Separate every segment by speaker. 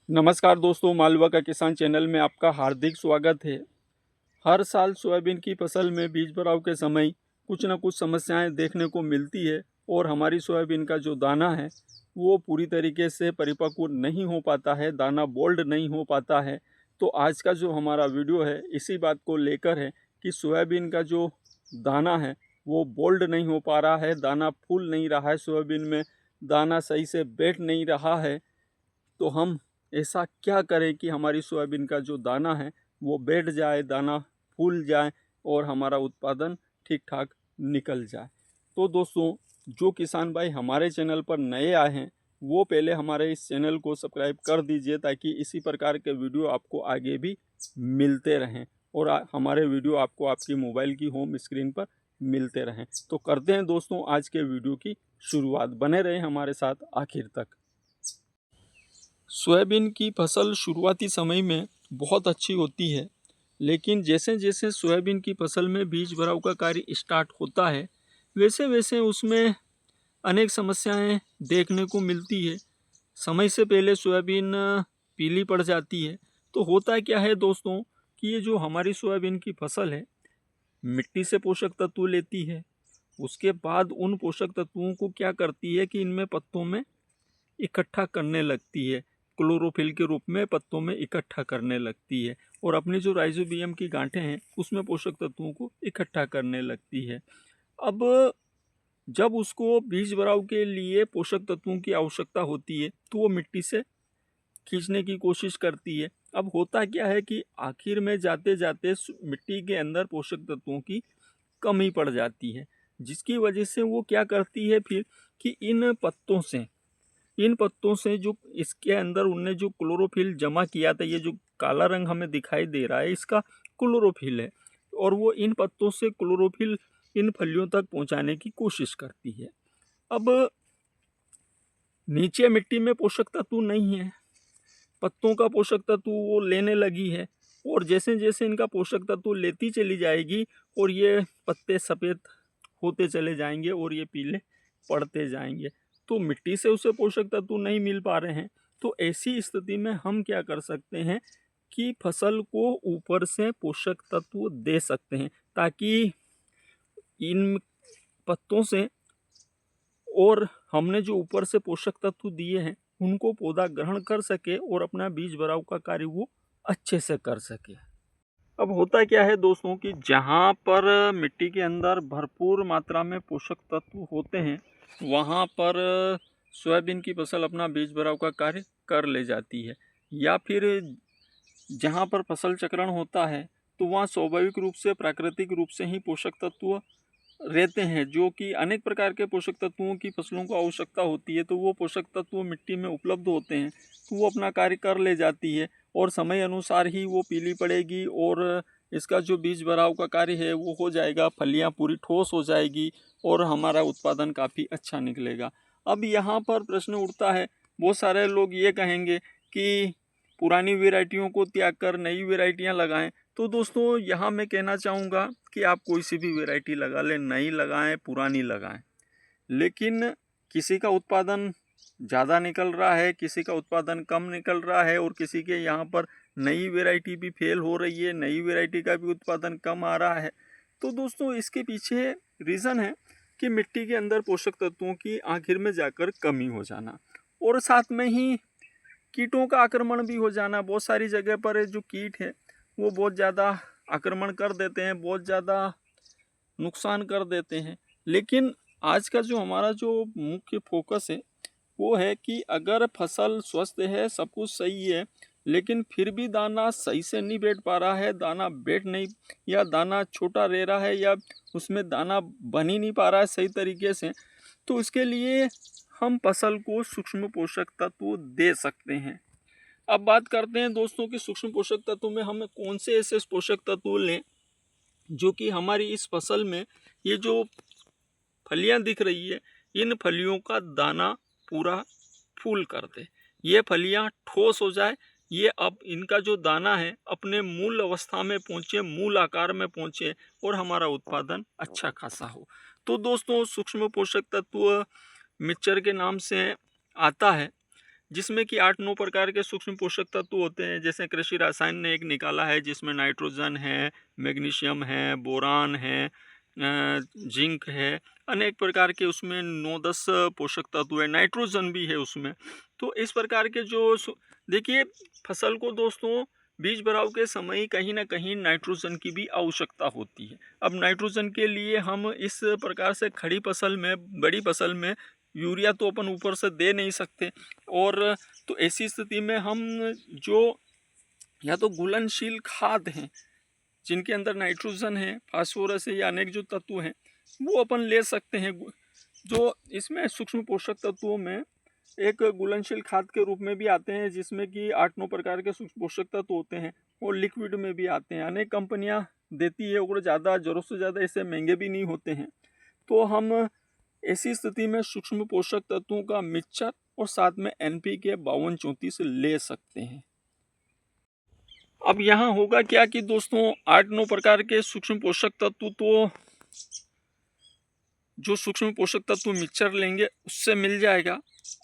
Speaker 1: नमस्कार दोस्तों, मालवा का किसान चैनल में आपका हार्दिक स्वागत है। हर साल सोयाबीन की फसल में बीज भराव के समय कुछ न कुछ समस्याएं देखने को मिलती है और हमारी सोयाबीन का जो दाना है वो पूरी तरीके से परिपक्व नहीं हो पाता है, दाना बोल्ड नहीं हो पाता है। तो आज का जो हमारा वीडियो है इसी बात को लेकर है कि सोयाबीन का जो दाना है वो बोल्ड नहीं हो पा रहा है, दाना फूल नहीं रहा है, सोयाबीन में दाना सही से बैठ नहीं रहा है। तो हम ऐसा क्या करें कि हमारी सोयाबीन का जो दाना है वो बैठ जाए, दाना फूल जाए और हमारा उत्पादन ठीक ठाक निकल जाए। तो दोस्तों, जो किसान भाई हमारे चैनल पर नए आए हैं वो पहले हमारे इस चैनल को सब्सक्राइब कर दीजिए ताकि इसी प्रकार के वीडियो आपको आगे भी मिलते रहें और हमारे वीडियो आपको आपकी मोबाइल की होम स्क्रीन पर मिलते रहें। तो करते हैं दोस्तों आज के वीडियो की शुरुआत, बने रहें हमारे साथ आखिर तक। सोयाबीन की फसल शुरुआती समय में बहुत अच्छी होती है, लेकिन जैसे जैसे सोयाबीन की फसल में बीज भराव का कार्य स्टार्ट होता है वैसे वैसे उसमें अनेक समस्याएं देखने को मिलती है। समय से पहले सोयाबीन पीली पड़ जाती है। तो होता क्या है दोस्तों कि ये जो हमारी सोयाबीन की फसल है मिट्टी से पोषक तत्व लेती है, उसके बाद उन पोषक तत्वों को क्या करती है कि इनमें पत्तों में इकट्ठा करने लगती है, क्लोरोफिल के रूप में पत्तों में इकट्ठा करने लगती है और अपनी जो राइजोबियम की गांठें हैं उसमें पोषक तत्वों को इकट्ठा करने लगती है। अब जब उसको बीज भराव के लिए पोषक तत्वों की आवश्यकता होती है तो वो मिट्टी से खींचने की कोशिश करती है। अब होता क्या है कि आखिर में जाते जाते मिट्टी के अंदर पोषक तत्वों की कमी पड़ जाती है, जिसकी वजह से वो क्या करती है फिर कि इन पत्तों से जो इसके अंदर उनने जो क्लोरोफिल जमा किया था, ये जो काला रंग हमें दिखाई दे रहा है इसका क्लोरोफिल है और वो इन पत्तों से क्लोरोफिल इन फलियों तक पहुंचाने की कोशिश करती है। अब नीचे मिट्टी में पोषक तत्व नहीं है, पत्तों का पोषक तत्व वो लेने लगी है और जैसे जैसे इनका पोषक तत्व लेती चली जाएगी और ये पत्ते सफ़ेद होते चले जाएंगे और ये पीले पड़ते जाएंगे। तो मिट्टी से उसे पोषक तत्व नहीं मिल पा रहे हैं। तो ऐसी स्थिति में हम क्या कर सकते हैं कि फसल को ऊपर से पोषक तत्व दे सकते हैं ताकि इन पत्तों से और हमने जो ऊपर से पोषक तत्व दिए हैं उनको पौधा ग्रहण कर सके और अपना बीज भराव का कार्य वो अच्छे से कर सके। अब होता क्या है दोस्तों कि जहाँ पर मिट्टी के अंदर भरपूर मात्रा में पोषक तत्व होते हैं वहाँ पर सोयाबीन की फसल अपना बीज भराव का कार्य कर ले जाती है, या फिर जहाँ पर फसल चक्रण होता है तो वहाँ स्वाभाविक रूप से प्राकृतिक रूप से ही पोषक तत्व रहते हैं, जो कि अनेक प्रकार के पोषक तत्वों की फसलों को आवश्यकता होती है। तो वो पोषक तत्व मिट्टी में उपलब्ध होते हैं तो वो अपना कार्य कर ले जाती है और समय अनुसार ही वो पीली पड़ेगी और इसका जो बीज भराव का कार्य है वो हो जाएगा, फलियां पूरी ठोस हो जाएगी और हमारा उत्पादन काफ़ी अच्छा निकलेगा। अब यहाँ पर प्रश्न उठता है, बहुत सारे लोग ये कहेंगे कि पुरानी वैरायटियों को त्याग कर नई वैरायटियाँ लगाएं। तो दोस्तों यहाँ मैं कहना चाहूँगा कि आप कोई सी भी वैरायटी लगा लें, नई लगाएं पुरानी लगाएं, लेकिन किसी का उत्पादन ज़्यादा निकल रहा है, किसी का उत्पादन कम निकल रहा है और किसी के यहाँ पर नई वैरायटी भी फेल हो रही है, नई वैरायटी का भी उत्पादन कम आ रहा है। तो दोस्तों इसके पीछे रीज़न है कि मिट्टी के अंदर पोषक तत्वों की आखिर में जाकर कमी हो जाना और साथ में ही कीटों का आक्रमण भी हो जाना। बहुत सारी जगह पर जो कीट है वो बहुत ज़्यादा आक्रमण कर देते हैं, बहुत ज़्यादा नुकसान कर देते हैं। लेकिन आज का जो हमारा जो मुख्य फोकस है वो है कि अगर फसल स्वस्थ है, सब कुछ सही है, लेकिन फिर भी दाना सही से नहीं बैठ पा रहा है, दाना बैठ नहीं या दाना छोटा रह रहा है या उसमें दाना बन ही नहीं पा रहा है सही तरीके से, तो इसके लिए हम फसल को सूक्ष्म पोषक तत्व दे सकते हैं। अब बात करते हैं दोस्तों कि सूक्ष्म पोषक तत्व में हमें कौन से ऐसे पोषक तत्व लें जो कि हमारी इस फसल में ये जो फलियां दिख रही है इन फलियों का दाना पूरा फूल कर दे, ये फलियां ठोस हो जाए, ये अब इनका जो दाना है अपने मूल अवस्था में पहुंचे, मूल आकार में पहुंचे और हमारा उत्पादन अच्छा खासा हो। तो दोस्तों सूक्ष्म पोषक तत्व मिक्सचर के नाम से आता है जिसमें कि 8-9 प्रकार के सूक्ष्म पोषक तत्व होते हैं। जैसे कृषि रसायन ने एक निकाला है जिसमें नाइट्रोजन है, मैग्नीशियम है, बोरान है, जिंक है, अनेक प्रकार के उसमें 9-10 पोषक तत्व है, नाइट्रोजन भी है उसमें। तो इस प्रकार के जो देखिए फसल को दोस्तों बीज भराव के समय कहीं ना कहीं नाइट्रोजन की भी आवश्यकता होती है। अब नाइट्रोजन के लिए हम इस प्रकार से खड़ी फसल में, बड़ी फसल में यूरिया तो अपन ऊपर से दे नहीं सकते, और तो ऐसी स्थिति में हम जो या तो घुलनशील खाद हैं जिनके अंदर नाइट्रोजन है, फास्फोरस है या अनेक जो तत्व हैं वो अपन ले सकते हैं। जो इसमें सूक्ष्म पोषक तत्वों में एक घुलनशील खाद के रूप में भी आते हैं जिसमें कि 8-9 प्रकार के सूक्ष्म पोषक तत्व होते हैं, और लिक्विड में भी आते हैं। अनेक कंपनियां देती है और ज़्यादा ज़रूरत से ज़्यादा इससे महंगे भी नहीं होते हैं। तो हम ऐसी स्थिति में सूक्ष्म पोषक तत्वों का मिक्सचर और साथ में NPK 52-34 ले सकते हैं। अब यहाँ होगा क्या कि दोस्तों 8-9 प्रकार के सूक्ष्म पोषक तत्व तो जो सूक्ष्म पोषक तत्व मिक्सचर लेंगे उससे मिल जाएगा,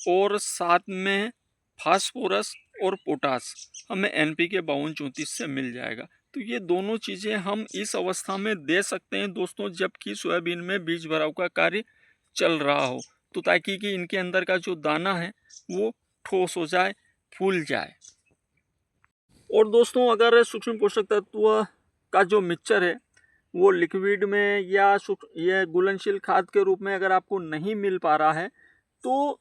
Speaker 1: और साथ में फास्फोरस और पोटास हमें NPK 52-34 से मिल जाएगा। तो ये दोनों चीज़ें हम इस अवस्था में दे सकते हैं दोस्तों जबकि सोयाबीन में बीज भराव का कार्य चल रहा हो, तो ताकि कि इनके अंदर का जो दाना है वो ठोस हो जाए, फूल जाए। और दोस्तों अगर सूक्ष्म पोषक तत्व का जो मिक्सचर है वो लिक्विड में या ये घुलनशील खाद के रूप में अगर आपको नहीं मिल पा रहा है तो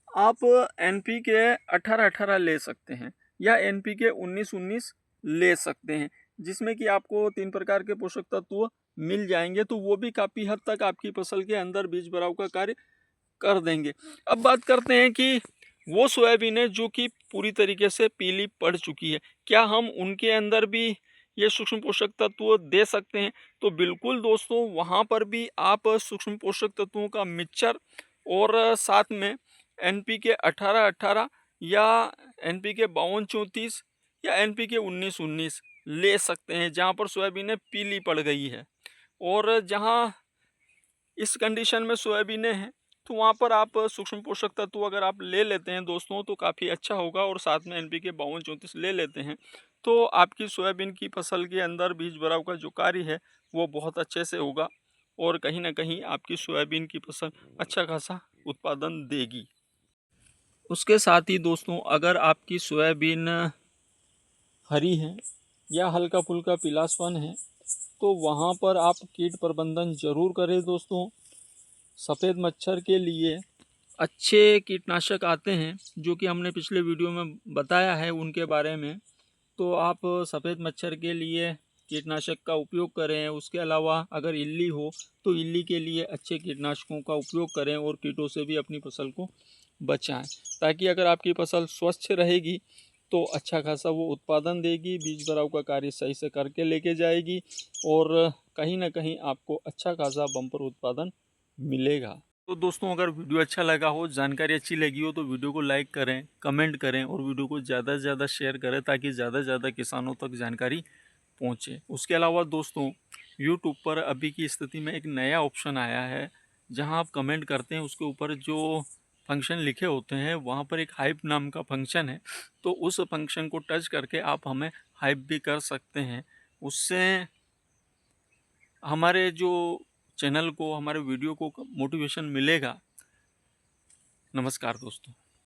Speaker 1: आप NPK 18-18 ले सकते हैं या NPK 19-19 ले सकते हैं, जिसमें कि आपको 3 प्रकार के पोषक तत्व मिल जाएंगे। तो वो भी काफ़ी हद तक आपकी फसल के अंदर बीज भराव का कार्य कर देंगे। अब बात करते हैं कि वो सोयाबीन है जो कि पूरी तरीके से पीली पड़ चुकी है, क्या हम उनके अंदर भी ये सूक्ष्म पोषक तत्व दे सकते हैं? तो बिल्कुल दोस्तों, वहाँ पर भी आप सूक्ष्म पोषक तत्वों का मिक्सचर और साथ में NPK 18-18 या NPK 52-34 या NPK 19-19 ले सकते हैं जहाँ पर सोयाबीनें पीली पड़ गई है। और जहाँ इस कंडीशन में सोयाबीनें हैं तो वहाँ पर आप सूक्ष्म पोषक तत्व अगर आप ले लेते हैं दोस्तों तो काफ़ी अच्छा होगा, और साथ में NPK 52-34 ले लेते हैं तो आपकी सोयाबीन की फसल के अंदर बीज भराव का जो कार्य है वो बहुत अच्छे से होगा, और कहीं ना कहीं आपकी सोयाबीन की फसल अच्छा खासा उत्पादन देगी। उसके साथ ही दोस्तों अगर आपकी सोयाबीन हरी है या हल्का फुल्का पीलापन है तो वहाँ पर आप कीट प्रबंधन जरूर करें दोस्तों। सफ़ेद मच्छर के लिए अच्छे कीटनाशक आते हैं जो कि हमने पिछले वीडियो में बताया है उनके बारे में, तो आप सफ़ेद मच्छर के लिए कीटनाशक का उपयोग करें। उसके अलावा अगर इल्ली हो तो इल्ली के लिए अच्छे कीटनाशकों का उपयोग करें और कीटों से भी अपनी फसल को बचाएं, ताकि अगर आपकी फसल स्वस्थ रहेगी तो अच्छा खासा वो उत्पादन देगी, बीज भराव का कार्य सही से करके लेके जाएगी और कहीं ना कहीं आपको अच्छा खासा बम्पर उत्पादन मिलेगा। तो दोस्तों अगर वीडियो अच्छा लगा हो, जानकारी अच्छी लगी हो तो वीडियो को लाइक करें, कमेंट करें और वीडियो को ज़्यादा से ज़्यादा शेयर करें ताकि ज़्यादा से ज़्यादा किसानों तक जानकारी पहुँचे। उसके अलावा दोस्तों यूट्यूब पर अभी की स्थिति में एक नया ऑप्शन आया है जहां आप कमेंट करते हैं उसके ऊपर जो फंक्शन लिखे होते हैं वहां पर एक हाइप नाम का फंक्शन है, तो उस फंक्शन को टच करके आप हमें हाइप भी कर सकते हैं। उससे हमारे जो चैनल को, हमारे वीडियो को मोटिवेशन मिलेगा। नमस्कार दोस्तों।